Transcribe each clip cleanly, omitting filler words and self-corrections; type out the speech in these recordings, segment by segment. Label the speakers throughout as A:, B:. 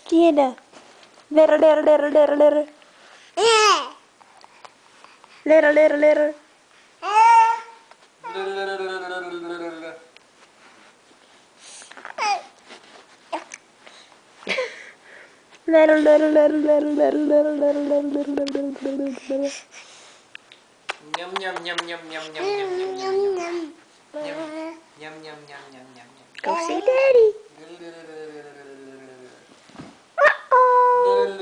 A: Tina.
B: Yum yum yum yum yum yum yum yum yum yum yum yum yum yum.
A: Go see Daddy. Uh-oh.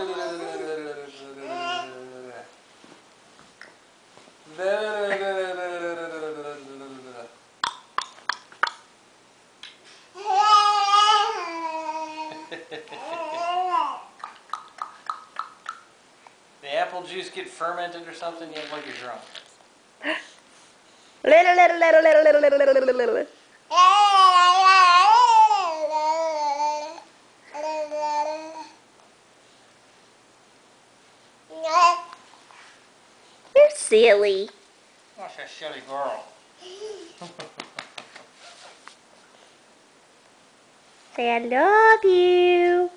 B: The apple juice get fermented or something? You look like you're drunk.
A: You're silly.
B: That's a silly girl.
A: Say I love you.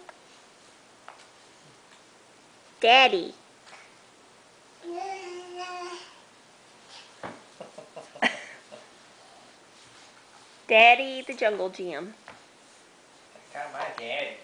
A: Daddy. Daddy the Jungle Gym.
B: Got my daddy.